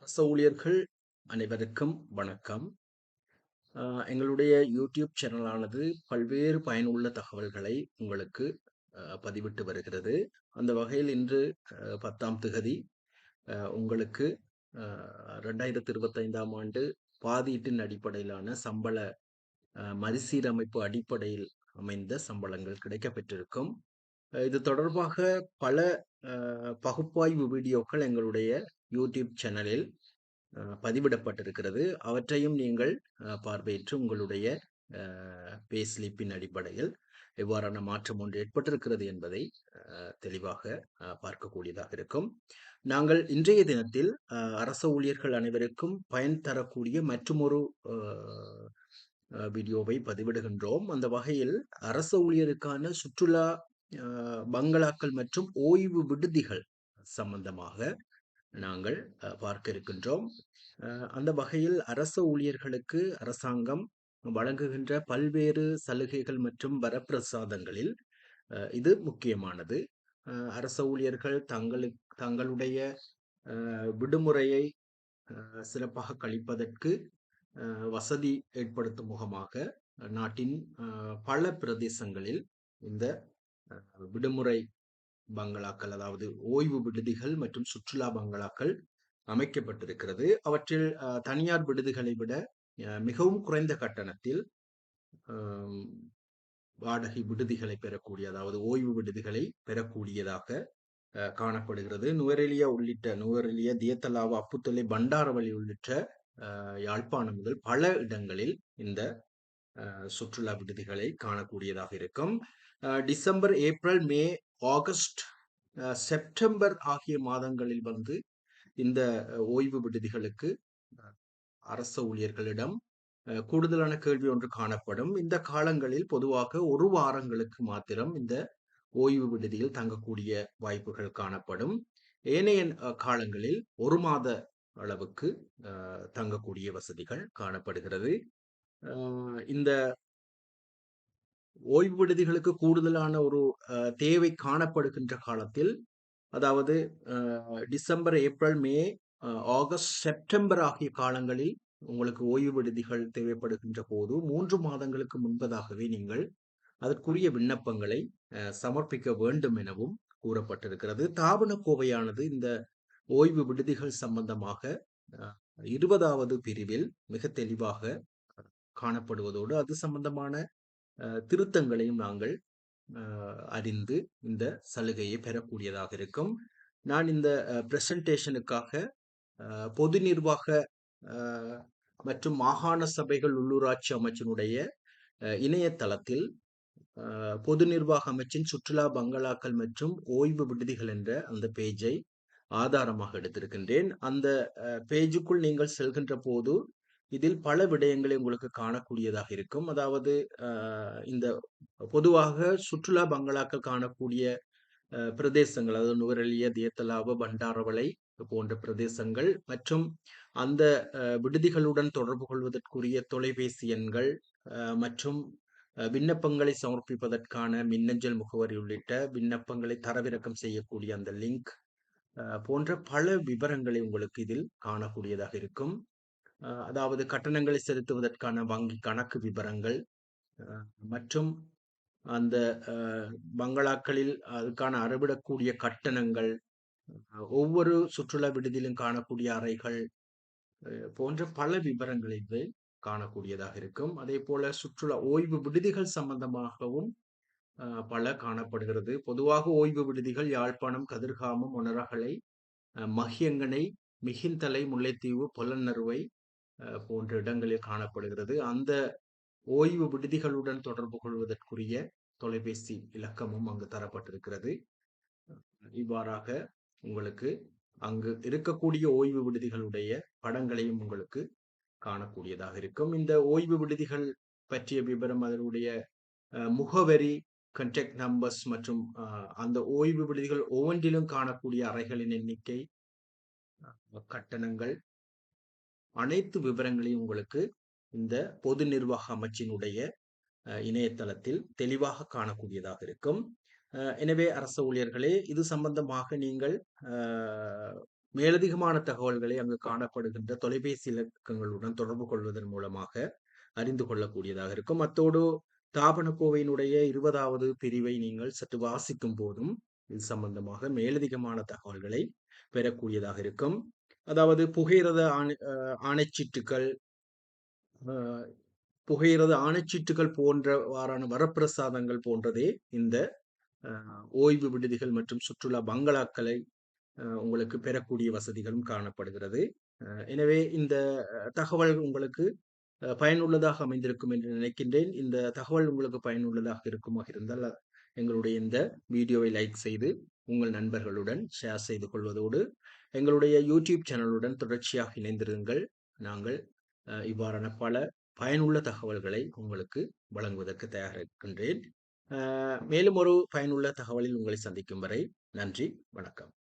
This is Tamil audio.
அரச ஊழியர்கள் அனைவருக்கும் வணக்கம். எங்களுடைய யூடியூப் சேனலானது பல்வேறு பயனுள்ள தகவல்களை உங்களுக்கு பதிவிட்டு வருகிறது. அந்த வகையில் இன்று 10ஆம் திகதி உங்களுக்கு 2025ஆம் ஆண்டு பாதீட்டின் அடிப்படையிலான சம்பள மறுசீரமைப்பு அடிப்படையில் அமைந்த சம்பளங்கள் கிடைக்கப்பெற்றிருக்கும். இது தொடர்பாக பல பகுப்பாய்வு வீடியோக்கள் எங்களுடைய யூடியூப் சேனலில் பதிவிடப்பட்டிருக்கிறது. அவற்றையும் நீங்கள் பார்வையிட்டு உங்களுடைய பே ஸ்லிப்பின் அடிப்படையில் எவ்வாறான மாற்றம் ஒன்று ஏற்பட்டிருக்கிறது என்பதை தெளிவாக பார்க்கக்கூடியதாக இருக்கும். நாங்கள் இன்றைய தினத்தில் அரச ஊழியர்கள் அனைவருக்கும் பயன் தரக்கூடிய மற்றுமொரு வீடியோவை பதிவிடுகின்றோம். அந்த வகையில் அரச ஊழியருக்கான சுற்றுலா பங்களாக்கள் மற்றும் ஓய்வு விடுதிகள் சம்பந்தமாக நாங்கள் பார்க்க இருக்கின்றோம். அந்த வகையில் அரச ஊழியர்களுக்கு அரசாங்கம் வழங்குகின்ற பல்வேறு சலுகைகள் மற்றும் வரப்பிரசாதங்களில் இது முக்கியமானது. அரச ஊழியர்கள் தங்களுடைய விடுமுறையை சிறப்பாக கழிப்பதற்கு வசதி ஏற்படுத்தும் முகமாக நாட்டின் பல பிரதேசங்களில் இந்த விடுமுறை பங்களாக்கள், அதாவது ஓய்வு விடுதிகள் மற்றும் சுற்றுலா பங்களாக்கள் அமைக்கப்பட்டிருக்கிறது. அவற்றில் தனியார் விடுதிகளை விட மிகவும் குறைந்த கட்டணத்தில் வாடகை விடுதிகளை பெறக்கூடிய, அதாவது ஓய்வு விடுதிகளை பெறக்கூடியதாக காணப்படுகிறது. நுவரெலியா, தியத்தலாவ, அப்புத்தளை, பண்டாரவளி உள்ளிட்ட யாழ்ப்பாணம் முதல் பல இடங்களில் இந்த சுற்றுலா விடுதிகளை காணக்கூடியதாக இருக்கும். டிசம்பர், ஏப்ரல், மே, ஆகஸ்ட், செப்டம்பர் ஆகிய மாதங்களில் இந்த ஓய்வு விடுதிகளுக்கு அரச ஊழியர்களிடம் கூடுதலான கேள்வி ஒன்று காணப்படும். இந்த காலங்களில் பொதுவாக ஒரு வாரங்களுக்கு மாத்திரம் இந்த ஓய்வு விடுதியில் தங்கக்கூடிய வாய்ப்புகள் காணப்படும். ஏனைய காலங்களில் ஒரு மாத அளவுக்கு தங்கக்கூடிய வசதிகள் காணப்படுகிறது. இந்த ஓய்வு விடுதிகளுக்கு கூடுதலான ஒரு தேவை காணப்படுகின்ற காலத்தில், அதாவது டிசம்பர், ஏப்ரல், மே, ஆகஸ்ட், செப்டம்பர் ஆகிய காலங்களில் உங்களுக்கு ஓய்வு விடுதிகள் தேவைப்படுகின்ற போது 3 மாதங்களுக்கு முன்பதாகவே நீங்கள் அதற்குரிய விண்ணப்பங்களை சமர்ப்பிக்க வேண்டும் எனவும் கூறப்பட்டிருக்கிறது. தாபனக்கோவையானது இந்த ஓய்வு விடுதிகள் சம்பந்தமாக 20வது பிரிவில் மிக தெளிவாக காணப்படுவதோடு அது சம்பந்தமான திருத்தங்களையும் நாங்கள் அறிந்து இந்த சலுகையை பெறக்கூடியதாக இருக்கும். நான் இந்த பிரசன்டேஷனுக்காக பொது நிர்வாக மற்றும் மாகாண சபைகள் உள்ளூராட்சி அமைச்சினுடைய இணையதளத்தில் பொது நிர்வாக அமைச்சின் சுற்றுலா பங்களாக்கள் மற்றும் ஓய்வு விடுதிகள் என்ற அந்த பேஜை ஆதாரமாக எடுத்திருக்கின்றேன். அந்த பேஜுக்குள் நீங்கள் செல்கின்ற போது இதில் பல விடயங்களை உங்களுக்கு காணக்கூடியதாக இருக்கும். அதாவது இந்த பொதுவாக சுற்றுலா பங்களாக்கள் காணக்கூடிய பிரதேசங்கள், அதாவது நுவரெலியா, தியத்தலாவ, பண்டாரவளை போன்ற பிரதேசங்கள் மற்றும் அந்த விடுதிகளுடன் தொடர்பு கொள்வதற்குரிய தொலைபேசி எண்கள் மற்றும் விண்ணப்பங்களை சமர்ப்பிப்பதற்கான மின்னஞ்சல் முகவரி உள்ளிட்ட விண்ணப்பங்களை தரவிறக்கம் செய்யக்கூடிய அந்த லிங்க் போன்ற பல விவரங்களை உங்களுக்கு இதில் காணக்கூடியதாக இருக்கும். அதாவது கட்டணங்களை செலுத்துவதற்கான வங்கி கணக்கு விவரங்கள் மற்றும் அந்த பங்களாக்களில் அதுக்கான அறவிடக்கூடிய கட்டணங்கள், ஒவ்வொரு சுற்றுலா விடுதியிலும் காணக்கூடிய அறைகள் போன்ற பல விவரங்களை காணக்கூடியதாக இருக்கும். அதே போல சுற்றுலா ஓய்வு விடுதிகள் சம்பந்தமாகவும் பல காணப்படுகிறது. பொதுவாக ஓய்வு விடுதிகள் யாழ்ப்பாணம், கதிர்காமம், மொனராகலை, மகியங்கனை, மிகிந்தலை, முல்லைத்தீவு, பொலன்னறுவை போன்ற இடங்களில் காணப்படுகிறது. அந்த ஓய்வு விடுதிகளுடன் தொடர்பு கொள்வதற்குரிய தொலைபேசி இலக்கமும் அங்கு தரப்பட்டிருக்கிறது. இவ்வாறாக உங்களுக்கு அங்கு இருக்கக்கூடிய ஓய்வு விடுதிகளுடைய படங்களையும் உங்களுக்கு காணக்கூடியதாக இருக்கும். இந்த ஓய்வு விடுதிகள் பற்றிய விவரம், அதனுடைய முகவரி, கான்டாக்ட் நம்பர்ஸ் மற்றும் அந்த ஓய்வு விடுதிகள் ஒவ்வொன்றிலும் காணக்கூடிய அறைகளின் எண்ணிக்கை, கட்டணங்கள், அனைத்து விவரங்களையும் உங்களுக்கு இந்த பொது நிர்வாக அமைச்சினுடைய இணையதளத்தில் தெளிவாக காணக்கூடியதாக இருக்கும். எனவே அரச ஊழியர்களே, இது சம்பந்தமாக நீங்கள் மேலதிகமான தகவல்களை அங்கு காணப்படுகின்ற தொலைபேசி இலக்கங்களுடன் தொடர்பு கொள்வதன் மூலமாக அறிந்து கொள்ளக்கூடியதாக இருக்கும். அத்தோடு தாபனக்கோவையினுடைய 20வது பிரிவை நீங்கள் சற்று வாசிக்கும் போதும் இது சம்பந்தமாக மேலதிகமான தகவல்களை பெறக்கூடியதாக இருக்கும். அதாவது புகையிரத ஆணைச்சீட்டுகள், புகையிரத ஆணைச்சீட்டுகள் போன்றவாறான வரப்பிரசாதங்கள் போன்றதே இந்த ஓய்வு விடுதிகள் மற்றும் சுற்றுலா பங்களாக்களை உங்களுக்கு பெறக்கூடிய வசதிகளும் காணப்படுகிறது. எனவே இந்த தகவல் உங்களுக்கு பயனுள்ளதாக அமைந்திருக்கும் என்று நினைக்கின்றேன். இந்த தகவல் உங்களுக்கு பயனுள்ளதாக இருக்குமாக இருந்தால் எங்களுடைய இந்த வீடியோவை லைக் செய்து உங்கள் நண்பர்களுடன் ஷேர் செய்து கொள்வதோடு எங்களுடைய யூடியூப் சேனலுடன் தொடர்ச்சியாக இணைந்திருங்கள். நாங்கள் இவ்வாறான பல பயனுள்ள தகவல்களை உங்களுக்கு வழங்குவதற்கு தயாராக இருக்கின்றேன். மேலும் ஒரு பயனுள்ள தகவலில் உங்களை சந்திக்கும் வரை நன்றி, வணக்கம்.